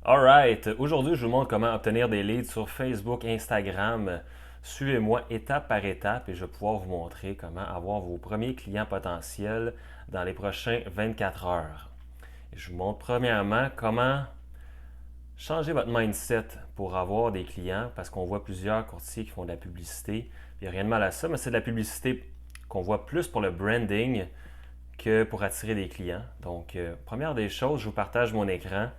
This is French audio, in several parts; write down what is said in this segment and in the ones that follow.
Alright, aujourd'hui je vous montre comment obtenir des leads sur Facebook, Instagram. Suivez-moi étape par étape et je vais pouvoir vous montrer comment avoir vos premiers clients potentiels dans les prochains 24 heures. Et je vous montre premièrement comment changer votre mindset pour avoir des clients parce qu'on voit plusieurs courtiers qui font de la publicité. Il n'y a rien de mal à ça, mais c'est de la publicité qu'on voit plus pour le branding que pour attirer des clients. Donc, première des choses, je vous partage mon écran.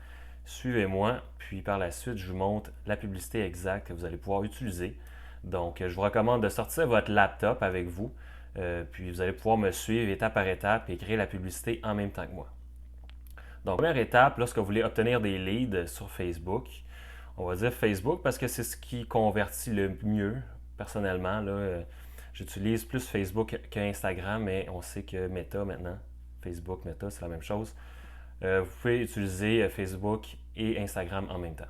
Suivez-moi, puis par la suite, je vous montre la publicité exacte que vous allez pouvoir utiliser. Donc, je vous recommande de sortir votre laptop avec vous, puis vous allez pouvoir me suivre étape par étape et créer la publicité en même temps que moi. Donc, première étape, lorsque vous voulez obtenir des leads sur Facebook, on va dire Facebook parce que c'est ce qui convertit le mieux. Personnellement, là, j'utilise plus Facebook qu'Instagram, mais on sait que Meta maintenant, Facebook, Meta, c'est la même chose. Vous pouvez utiliser Facebook et Instagram en même temps.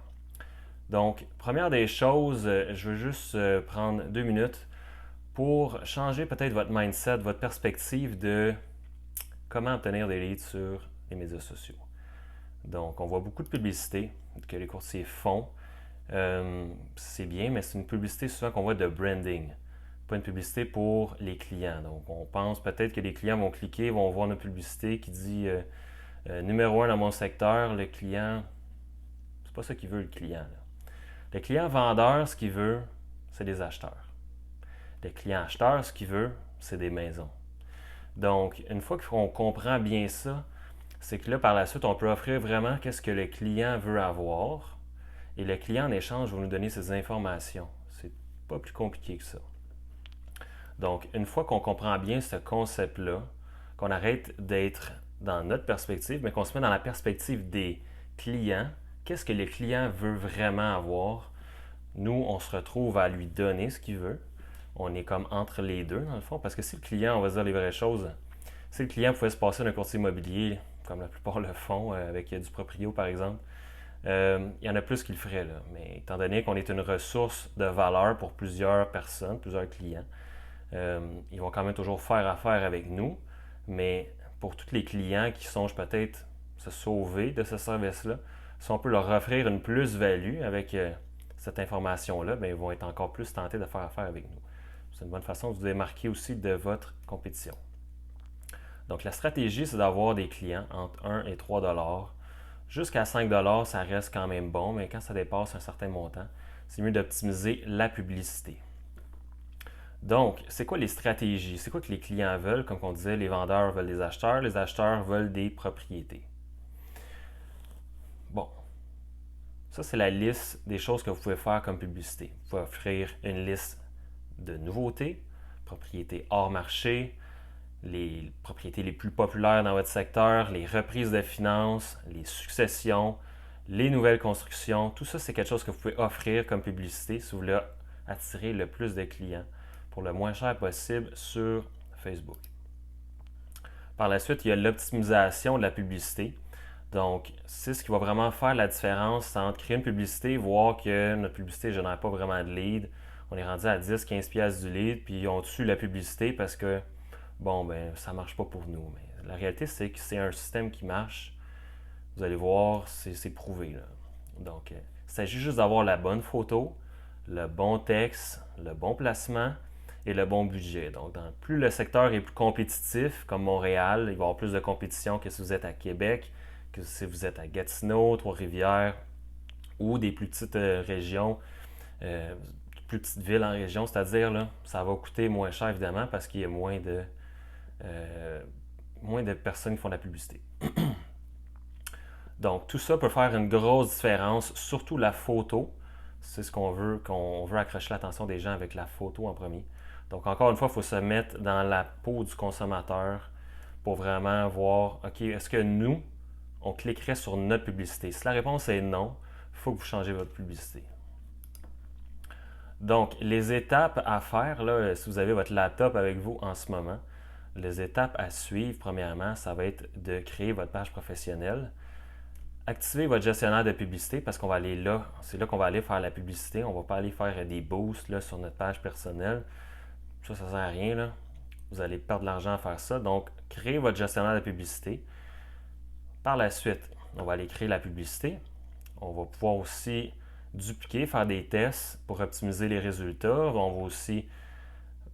Donc, première des choses, je veux juste prendre 2 minutes pour changer peut-être votre mindset, votre perspective de comment obtenir des leads sur les médias sociaux. Donc, on voit beaucoup de publicité que les courtiers font. C'est bien, mais c'est une publicité souvent qu'on voit de branding, pas une publicité pour les clients. Donc, on pense peut-être que les clients vont cliquer, vont voir une publicité qui dit numéro 1 dans mon secteur, le client, c'est pas ça qu'il veut le client. Là. Le client vendeur, ce qu'il veut, c'est des acheteurs. Le client acheteur, ce qu'il veut, c'est des maisons. Donc, une fois qu'on comprend bien ça, c'est que là, par la suite, on peut offrir vraiment qu'est-ce que le client veut avoir. Et le client, en échange, va nous donner ces informations. C'est pas plus compliqué que ça. Donc, une fois qu'on comprend bien ce concept-là, qu'on arrête d'être dans notre perspective, mais qu'on se met dans la perspective des clients, qu'est-ce que le client veut vraiment avoir? Nous, on se retrouve à lui donner ce qu'il veut. On est comme entre les deux, dans le fond, parce que si le client, on va dire les vraies choses, si le client pouvait se passer d'un courtier immobilier, comme la plupart le font, avec du proprio par exemple, il y en a plus qui le feraient. Là. Mais étant donné qu'on est une ressource de valeur pour plusieurs personnes, plusieurs clients, ils vont quand même toujours faire affaire avec nous. Mais pour tous les clients qui songent peut-être se sauver de ce service-là, si on peut leur offrir une plus-value avec cette information-là, bien, ils vont être encore plus tentés de faire affaire avec nous. C'est une bonne façon de vous démarquer aussi de votre compétition. Donc, la stratégie, c'est d'avoir des clients entre 1 et 3 dollars. Jusqu'à 5 dollars, ça reste quand même bon, mais quand ça dépasse un certain montant, c'est mieux d'optimiser la publicité. Donc, c'est quoi les stratégies? C'est quoi que les clients veulent? Comme on disait, les vendeurs veulent des acheteurs, les acheteurs veulent des propriétés. Bon, ça c'est la liste des choses que vous pouvez faire comme publicité. Vous pouvez offrir une liste de nouveautés, propriétés hors marché, les propriétés les plus populaires dans votre secteur, les reprises de finances, les successions, les nouvelles constructions. Tout ça, c'est quelque chose que vous pouvez offrir comme publicité si vous voulez attirer le plus de clients pour le moins cher possible sur Facebook. Par la suite, il y a l'optimisation de la publicité. Donc, c'est ce qui va vraiment faire la différence entre créer une publicité et voir que notre publicité ne génère pas vraiment de lead. On est rendu à 10-15$ du lead, puis on tue la publicité parce que bon, ben, ça ne marche pas pour nous. Mais la réalité, c'est que c'est un système qui marche. Vous allez voir, c'est prouvé. Là. Donc, il s'agit juste d'avoir la bonne photo, le bon texte, le bon placement et le bon budget. Donc, plus le secteur est plus compétitif, comme Montréal, il va y avoir plus de compétition que si vous êtes à Québec, que si vous êtes à Gatineau, Trois-Rivières ou des plus petites régions, plus petites villes en région, c'est-à-dire là, ça va coûter moins cher évidemment parce qu'il y a moins de personnes qui font de la publicité. Donc, tout ça peut faire une grosse différence, surtout la photo. C'est ce qu'on veut accrocher l'attention des gens avec la photo en premier. Donc, encore une fois, il faut se mettre dans la peau du consommateur pour vraiment voir, OK, est-ce que nous, on cliquerait sur notre publicité? Si la réponse est non, il faut que vous changez votre publicité. Donc, les étapes à faire, là, si vous avez votre laptop avec vous en ce moment, les étapes à suivre, premièrement, ça va être de créer votre page professionnelle. Activez votre gestionnaire de publicité parce qu'on va aller là. C'est là qu'on va aller faire la publicité. On ne va pas aller faire des boosts là, sur notre page personnelle. Ça ne sert à rien. Là. Vous allez perdre de l'argent à faire ça. Donc, créez votre gestionnaire de publicité. Par la suite, on va aller créer la publicité. On va pouvoir aussi dupliquer, faire des tests pour optimiser les résultats. On va aussi,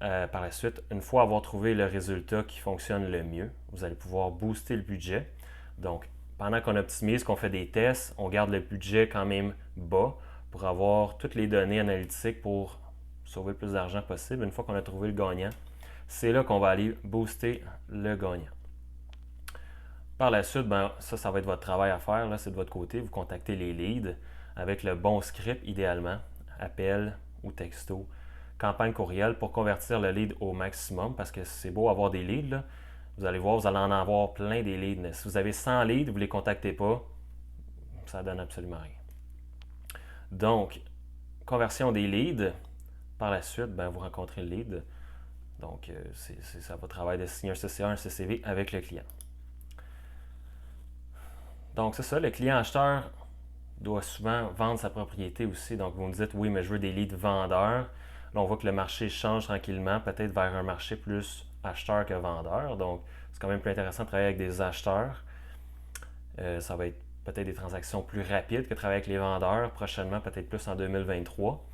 par la suite, une fois avoir trouvé le résultat qui fonctionne le mieux, vous allez pouvoir booster le budget. Donc, pendant qu'on optimise, qu'on fait des tests, on garde le budget quand même bas pour avoir toutes les données analytiques pour sauver le plus d'argent possible. Une fois qu'on a trouvé le gagnant, c'est là qu'on va aller booster le gagnant. Par la suite, ça va être votre travail à faire. Là, c'est de votre côté. Vous contactez les leads avec le bon script, idéalement, appel ou texto, campagne courriel pour convertir le lead au maximum parce que c'est beau avoir des leads. Là. Vous allez voir, vous allez en avoir plein des leads. Mais si vous avez 100 leads, vous ne les contactez pas, ça ne donne absolument rien. Donc, conversion des leads. Par la suite, vous rencontrez le lead. Donc, c'est ça votre travail de signer un CCA, un CCV avec le client. Donc, c'est ça, le client acheteur doit souvent vendre sa propriété aussi. Donc, vous me dites, oui, mais je veux des leads vendeurs. Là, on voit que le marché change tranquillement, peut-être vers un marché plus acheteur que vendeur. Donc, c'est quand même plus intéressant de travailler avec des acheteurs. Ça va être peut-être des transactions plus rapides que de travailler avec les vendeurs prochainement, peut-être plus en 2023.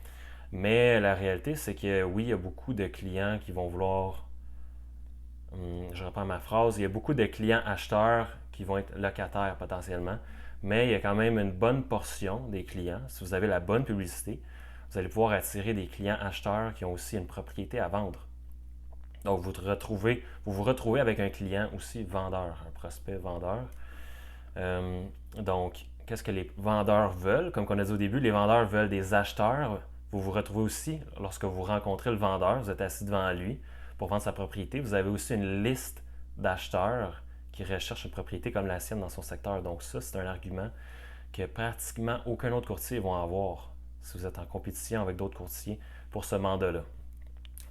Mais la réalité, c'est que oui, il y a beaucoup de clients qui vont vouloir, je reprends ma phrase, il y a beaucoup de clients acheteurs qui vont être locataires potentiellement, mais il y a quand même une bonne portion des clients, si vous avez la bonne publicité, vous allez pouvoir attirer des clients acheteurs qui ont aussi une propriété à vendre. Donc, vous vous retrouvez avec un client aussi vendeur, un prospect vendeur. Donc, qu'est-ce que les vendeurs veulent? Comme on a dit au début, les vendeurs veulent des acheteurs. Vous vous retrouvez aussi, lorsque vous rencontrez le vendeur, vous êtes assis devant lui pour vendre sa propriété, vous avez aussi une liste d'acheteurs qui recherchent une propriété comme la sienne dans son secteur. Donc ça, c'est un argument que pratiquement aucun autre courtier va avoir si vous êtes en compétition avec d'autres courtiers pour ce mandat-là.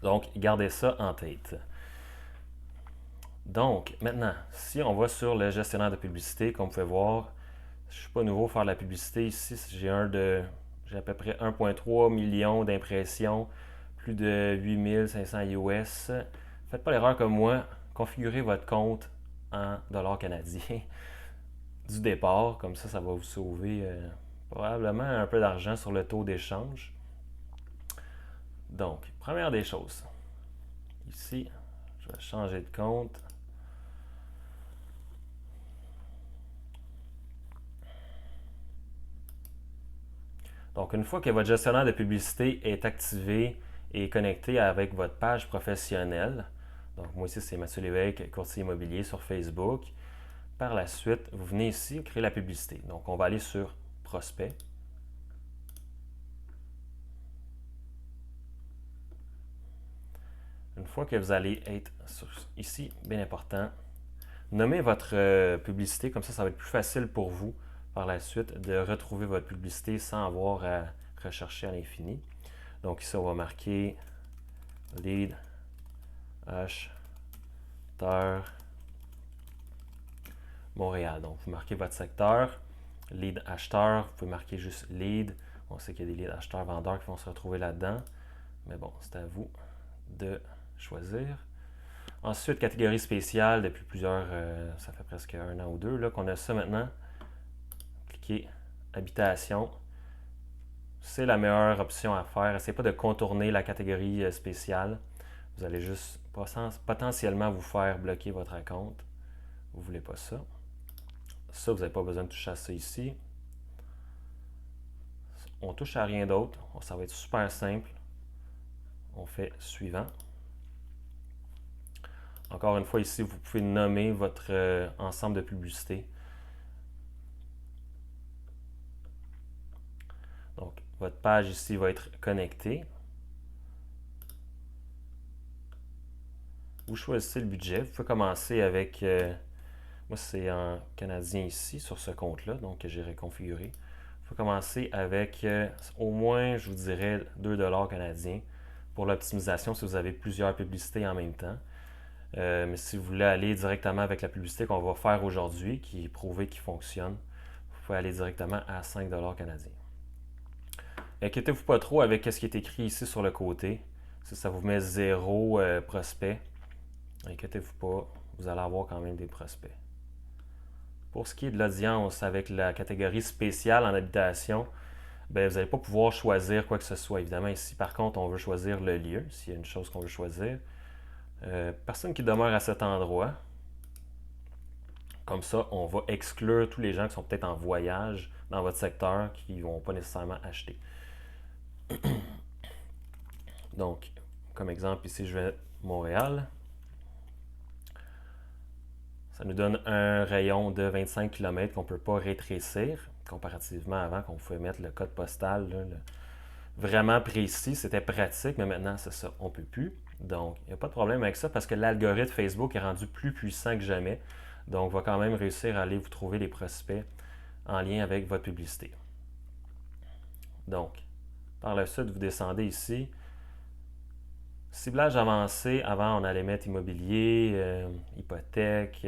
Donc, gardez ça en tête. Donc, maintenant, si on va sur le gestionnaire de publicité, comme vous pouvez voir, je ne suis pas nouveau à faire de la publicité ici. J'ai à peu près 1,3 million d'impressions, plus de 8500 US. Faites pas l'erreur comme moi, configurez votre compte en dollars canadiens du départ, comme ça va vous sauver probablement un peu d'argent sur le taux d'échange. Donc, première des choses, ici, je vais changer de compte. Donc, une fois que votre gestionnaire de publicité est activé et connecté avec votre page professionnelle, donc moi ici c'est Mathieu Lévesque, courtier immobilier sur Facebook. Par la suite, vous venez ici créer la publicité. Donc, on va aller sur Prospect. Une fois que vous allez être ici, bien important, nommez votre publicité, comme ça va être plus facile pour vous par la suite de retrouver votre publicité sans avoir à rechercher à l'infini. Donc ici, on va marquer lead acheteur Montréal. Donc vous marquez votre secteur, lead acheteur, vous pouvez marquer juste lead. On sait qu'il y a des leads acheteurs vendeurs qui vont se retrouver là-dedans. Mais bon, c'est à vous de choisir. Ensuite, catégorie spéciale, depuis ça fait presque 1 an ou 2 là, qu'on a ça maintenant. Cliquez habitation. C'est la meilleure option à faire. Essayez pas de contourner la catégorie spéciale. Vous allez juste potentiellement vous faire bloquer votre compte. Vous ne voulez pas ça. Ça, vous n'avez pas besoin de toucher à ça ici. On touche à rien d'autre. Ça va être super simple. On fait suivant. Encore une fois, ici, vous pouvez nommer votre ensemble de publicités. Donc, votre page ici va être connectée. Vous choisissez le budget. Vous pouvez commencer avec, moi c'est en canadien ici, sur ce compte-là, donc que j'ai reconfiguré. Vous pouvez commencer avec au moins, je vous dirais, 2$ canadiens pour l'optimisation si vous avez plusieurs publicités en même temps. Mais si vous voulez aller directement avec la publicité qu'on va faire aujourd'hui, qui est prouvée qui fonctionne, vous pouvez aller directement à 5$ canadiens. Inquiétez-vous pas trop avec ce qui est écrit ici sur le côté. Si ça vous met 0 prospect, inquiétez-vous pas, vous allez avoir quand même des prospects. Pour ce qui est de l'audience avec la catégorie spéciale en habitation, ben, vous n'allez pas pouvoir choisir quoi que ce soit. Évidemment, ici, par contre, on veut choisir le lieu, s'il y a une chose qu'on veut choisir. Personne qui demeure à cet endroit. Comme ça, on va exclure tous les gens qui sont peut-être en voyage dans votre secteur qui ne vont pas nécessairement acheter. Donc, comme exemple, ici, je vais Montréal. Ça nous donne un rayon de 25 km qu'on ne peut pas rétrécir, comparativement avant qu'on pouvait mettre le code postal là, vraiment précis. C'était pratique, mais maintenant, c'est ça, on ne peut plus. Donc, il n'y a pas de problème avec ça parce que l'algorithme Facebook est rendu plus puissant que jamais. Donc, va quand même réussir à aller vous trouver des prospects en lien avec votre publicité. Donc, par la suite, vous descendez ici. Ciblage avancé, avant on allait mettre immobilier, hypothèque,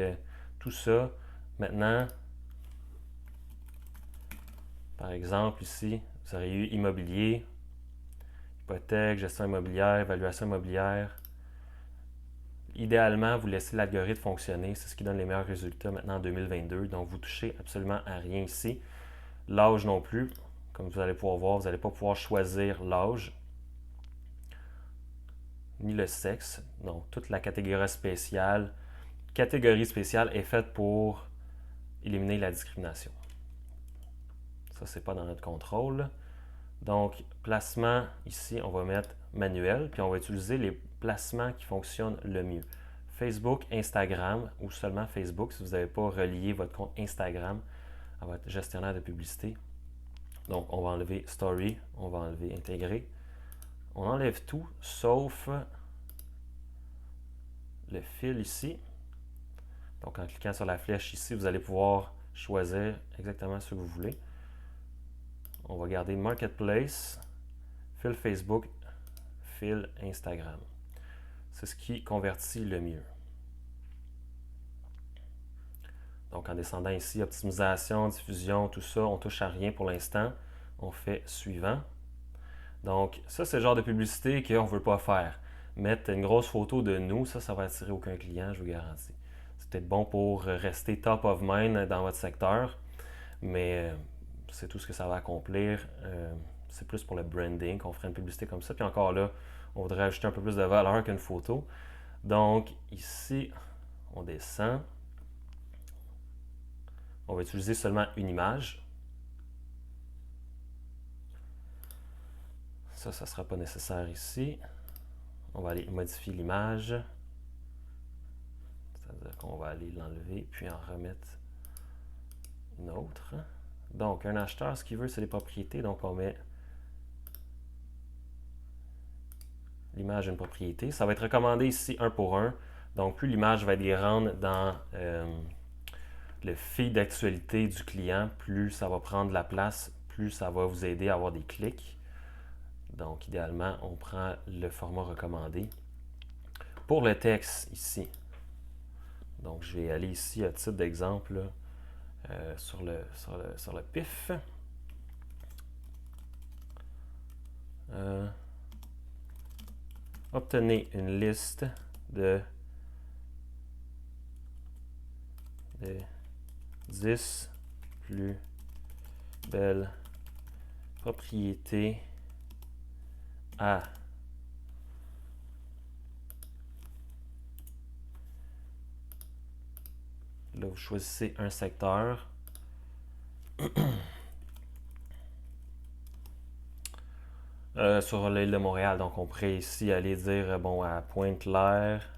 tout ça. Maintenant, par exemple ici, vous aurez eu immobilier, hypothèque, gestion immobilière, évaluation immobilière. Idéalement, vous laissez l'algorithme fonctionner, c'est ce qui donne les meilleurs résultats maintenant en 2022. Donc, vous ne touchez absolument à rien ici. L'âge non plus, comme vous allez pouvoir voir, vous n'allez pas pouvoir choisir l'âge ni le sexe. Donc, toute la catégorie spéciale est faite pour éliminer la discrimination. Ça, c'est pas dans notre contrôle. Donc, placement, ici, on va mettre manuel, puis on va utiliser les placements qui fonctionnent le mieux. Facebook, Instagram, ou seulement Facebook, si vous n'avez pas relié votre compte Instagram à votre gestionnaire de publicité. Donc, on va enlever Story, on va enlever Intégrer. On enlève tout, sauf le fil ici. Donc, en cliquant sur la flèche ici, vous allez pouvoir choisir exactement ce que vous voulez. On va garder Marketplace, fil Facebook, fil Instagram. C'est ce qui convertit le mieux. Donc, en descendant ici, optimisation, diffusion, tout ça, on ne touche à rien pour l'instant. On fait suivant. Donc, ça, c'est le genre de publicité qu'on ne veut pas faire. Mettre une grosse photo de nous, ça va attirer aucun client, je vous garantis. C'est peut-être bon pour rester top of mind dans votre secteur, mais c'est tout ce que ça va accomplir. C'est plus pour le branding qu'on ferait une publicité comme ça. Puis encore là, on voudrait ajouter un peu plus de valeur qu'une photo. Donc, ici, on descend. On va utiliser seulement une image. Ça ne sera pas nécessaire ici. On va aller modifier l'image. C'est-à-dire qu'on va aller l'enlever puis en remettre une autre. Donc, un acheteur, ce qu'il veut, c'est les propriétés. Donc, on met l'image d'une propriété. Ça va être recommandé ici un pour un. Donc, plus l'image va être grande dans le feed d'actualité du client, plus ça va prendre de la place, plus ça va vous aider à avoir des clics. Donc, idéalement, on prend le format recommandé. Pour le texte, ici, donc je vais aller ici à titre d'exemple sur le pif. Obtenez une liste de 10 plus belles propriétés à là, vous choisissez un secteur. Sur l'île de Montréal, donc on pourrait ici aller dire bon à Pointe-Claire.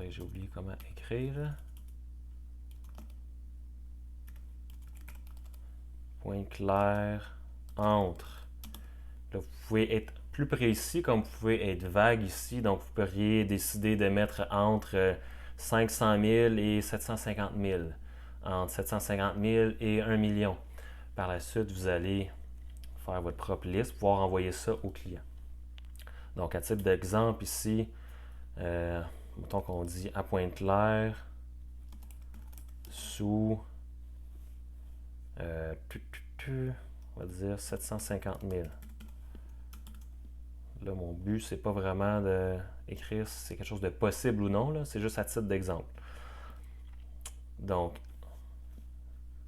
J'ai oublié comment écrire. Pointe-Claire entre. Là, vous pouvez être plus précis comme vous pouvez être vague ici. Donc, vous pourriez décider de mettre entre 500 000 et 750 000. Entre 750 000 et 1 million. Par la suite, vous allez faire votre propre liste, pouvoir envoyer ça au client. Donc, à titre d'exemple ici, mettons qu'on dit à Pointe-Claire, sous, on va dire 750 000. Là, mon but, c'est pas vraiment d'écrire si c'est quelque chose de possible ou non, là, c'est juste à titre d'exemple. Donc,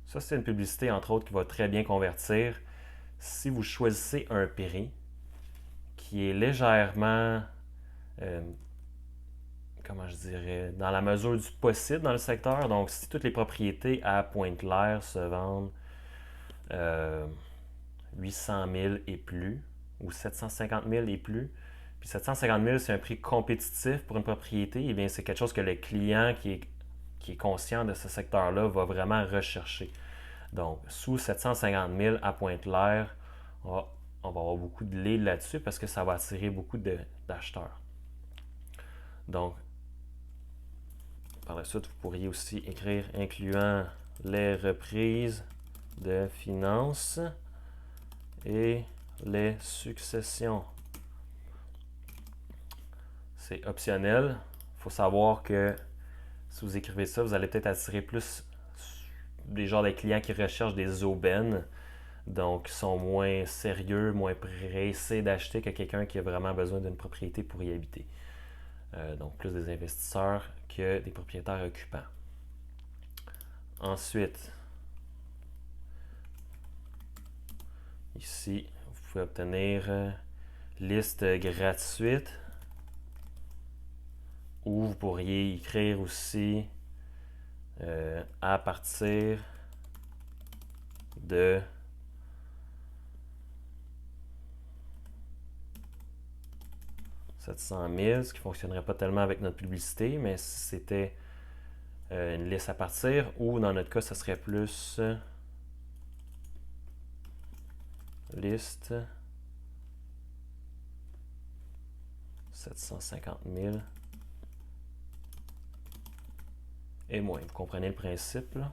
ça, c'est une publicité, entre autres, qui va très bien convertir. Si vous choisissez un prix qui est légèrement, euh, comment je dirais, dans la mesure du possible dans le secteur, donc si toutes les propriétés à Pointe-Claire se vendent 800 000 et plus, ou 750 000 et plus, puis 750 000, c'est un prix compétitif pour une propriété, et bien c'est quelque chose que le client qui est conscient de ce secteur-là va vraiment rechercher. Donc, sous 750 000 à Pointe-Claire, on va avoir beaucoup de leads là-dessus parce que ça va attirer beaucoup d'acheteurs. Donc, par la suite, vous pourriez aussi écrire incluant les reprises de finances et les successions. C'est optionnel. Il faut savoir que si vous écrivez ça, vous allez peut-être attirer plus des genres de clients qui recherchent des aubaines, donc qui sont moins sérieux, moins pressés d'acheter que quelqu'un qui a vraiment besoin d'une propriété pour y habiter. Donc plus des investisseurs que des propriétaires occupants. Ensuite, ici, vous pouvez obtenir liste gratuite ou vous pourriez écrire aussi à partir de 700 000, ce qui ne fonctionnerait pas tellement avec notre publicité, mais si c'était une liste à partir, ou dans notre cas, ce serait plus liste 750 000 et moins. Vous comprenez le principe, là?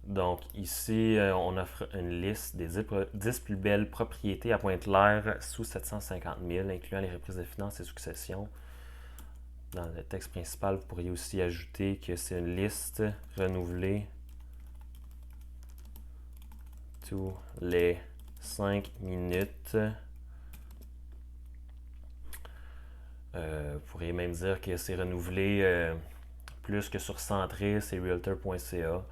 Donc ici, on offre une liste des 10 plus belles propriétés à Pointe-Claire sous 750 000, incluant les reprises de finances et successions. Dans le texte principal, vous pourriez aussi ajouter que c'est une liste renouvelée tous les 5 minutes. Vous pourriez même dire que c'est renouvelé plus que sur Centris et Realtor.ca.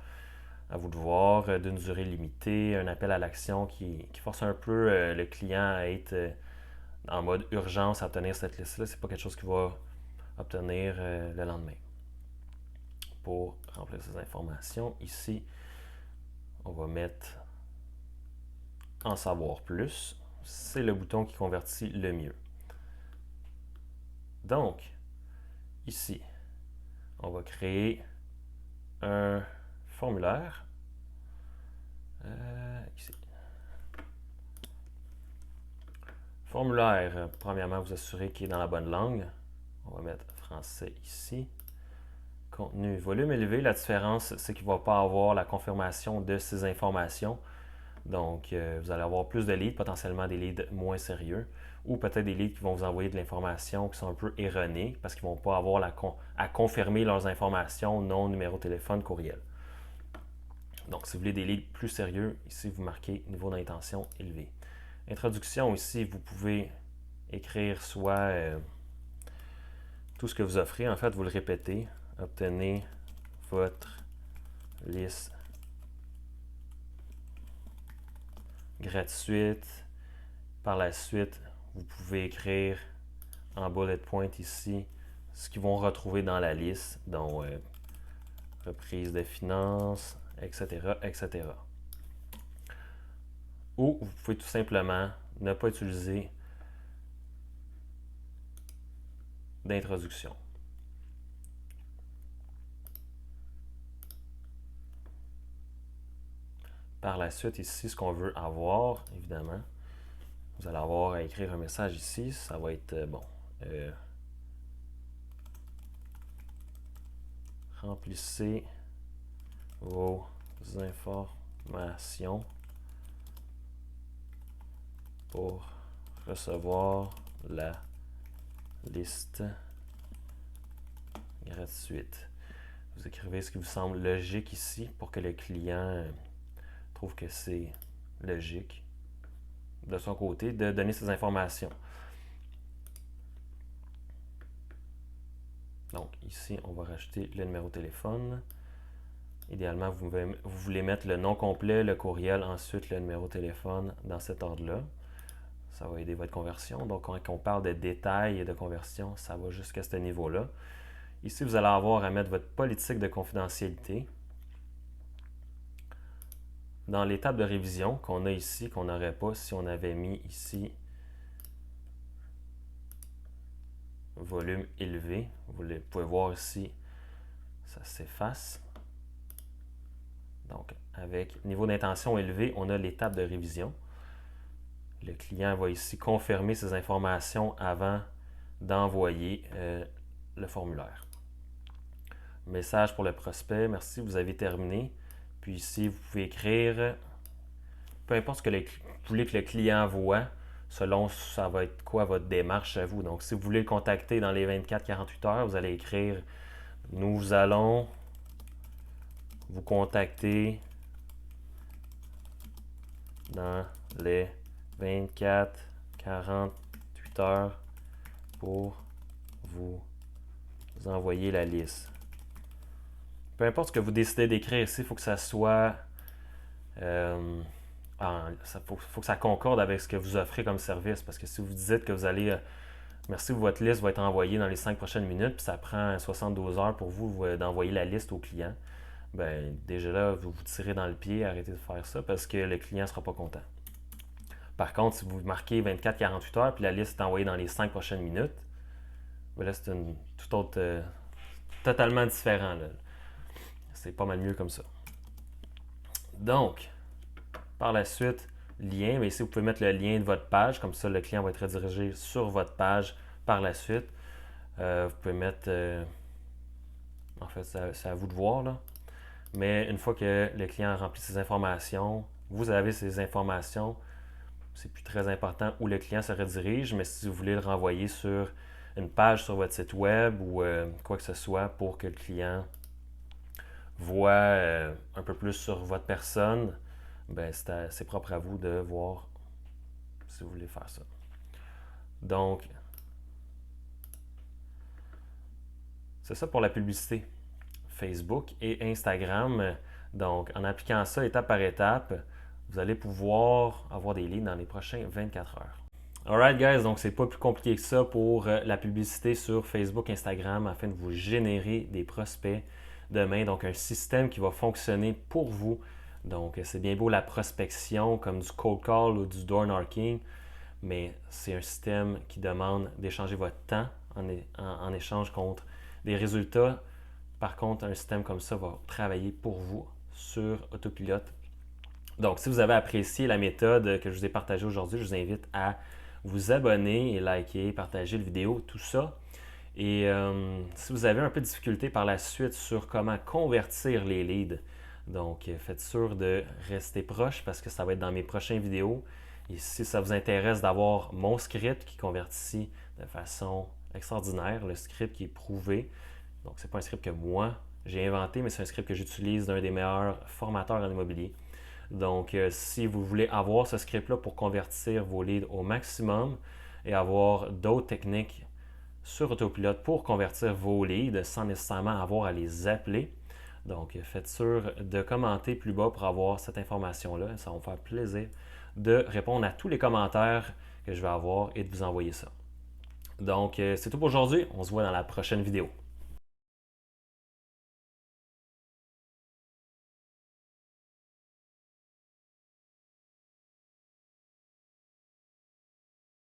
À vous de voir, d'une durée limitée, un appel à l'action qui force un peu le client à être en mode urgence à obtenir cette liste-là. C'est pas quelque chose qu'il va obtenir le lendemain. Pour remplir ces informations, ici, on va mettre en savoir plus. C'est le bouton qui convertit le mieux. Donc, ici, on va créer un formulaire. Ici. Formulaire, premièrement, vous assurez qu'il est dans la bonne langue. On va mettre français ici. Contenu, volume élevé, la différence, c'est qu'il ne va pas avoir la confirmation de ces informations. Donc, vous allez avoir plus de leads, potentiellement des leads moins sérieux, ou peut-être des leads qui vont vous envoyer de l'information qui sont un peu erronées parce qu'ils ne vont pas avoir à confirmer leurs informations, nom, numéro de téléphone, courriel. Donc, si vous voulez des leads plus sérieux, ici, vous marquez niveau d'intention élevé. Introduction, ici, vous pouvez écrire soit tout ce que vous offrez. En fait, vous le répétez. Obtenez votre liste gratuite. Par la suite, vous pouvez écrire en bullet point ici ce qu'ils vont retrouver dans la liste, dont reprise de finances, etc., etc. Ou vous pouvez tout simplement ne pas utiliser d'introduction. Par la suite, ici, ce qu'on veut avoir, évidemment, vous allez avoir à écrire un message ici. Ça va être, remplissez vos informations pour recevoir la liste gratuite. Vous écrivez ce qui vous semble logique ici pour que le client trouve que c'est logique de son côté de donner ces informations. Donc ici, on va rajouter le numéro de téléphone. Idéalement, vous voulez mettre le nom complet, le courriel, ensuite le numéro de téléphone dans cet ordre-là. Ça va aider votre conversion. Donc, quand on parle de détails et de conversion, ça va jusqu'à ce niveau-là. Ici, vous allez avoir à mettre votre politique de confidentialité. Dans l'étape de révision qu'on a ici, qu'on n'aurait pas si on avait mis ici volume élevé. Vous pouvez voir ici, ça s'efface. Donc, avec niveau d'intention élevé, on a l'étape de révision. Le client va ici confirmer ces informations avant d'envoyer le formulaire. Message pour le prospect, merci, vous avez terminé. Puis ici, vous pouvez écrire, peu importe ce que vous voulez que le client voit, selon ça va être quoi votre démarche à vous. Donc, si vous voulez le contacter dans les 24-48 heures, vous allez écrire « Nous allons vous contacter dans les 24-48 heures pour vous envoyer la liste. » Peu importe ce que vous décidez d'écrire ici, il faut que ça soit... faut que ça concorde avec ce que vous offrez comme service. Parce que si vous dites que vous allez... merci, votre liste va être envoyée dans les 5 prochaines minutes, puis ça prend 72 heures pour vous d'envoyer la liste au client, ben déjà là, vous vous tirez dans le pied, arrêtez de faire ça parce que le client ne sera pas content. Par contre, si vous marquez 24-48 heures puis la liste est envoyée dans les 5 prochaines minutes, ben là, c'est une toute autre... totalement différent. Là. C'est pas mal mieux comme ça. Donc, par la suite, lien. Mais ici, vous pouvez mettre le lien de votre page. Comme ça, le client va être redirigé sur votre page par la suite. Vous pouvez mettre... en fait, c'est à vous de voir. Là. Mais une fois que le client a rempli ses informations, vous avez ces informations. C'est plus très important où le client se redirige. Mais si vous voulez le renvoyer sur une page sur votre site web ou quoi que ce soit pour que le client voit un peu plus sur votre personne, ben c'est propre à vous de voir si vous voulez faire ça. Donc, c'est ça pour la publicité Facebook et Instagram. Donc, en appliquant ça étape par étape, vous allez pouvoir avoir des leads dans les prochains 24 heures. Alright guys, donc c'est pas plus compliqué que ça pour la publicité sur Facebook, Instagram afin de vous générer des prospects demain. Donc un système qui va fonctionner pour vous. Donc c'est bien beau la prospection comme du cold call ou du door knocking, mais c'est un système qui demande d'échanger votre temps en échange contre des résultats. Par contre, un système comme ça va travailler pour vous sur autopilote. Donc si vous avez apprécié la méthode que je vous ai partagée aujourd'hui, je vous invite à vous abonner et liker, partager la vidéo, tout ça. Et si vous avez un peu de difficulté par la suite sur comment convertir les leads, donc faites sûr de rester proche parce que ça va être dans mes prochaines vidéos. Et si ça vous intéresse d'avoir mon script qui convertit de façon extraordinaire, le script qui est prouvé, donc c'est pas un script que moi j'ai inventé, mais c'est un script que j'utilise d'un des meilleurs formateurs en immobilier. Donc, si vous voulez avoir ce script-là pour convertir vos leads au maximum et avoir d'autres techniques sur autopilote pour convertir vos leads sans nécessairement avoir à les appeler, donc faites sûr de commenter plus bas pour avoir cette information-là. Ça va me faire plaisir de répondre à tous les commentaires que je vais avoir et de vous envoyer ça. Donc, c'est tout pour aujourd'hui. On se voit dans la prochaine vidéo.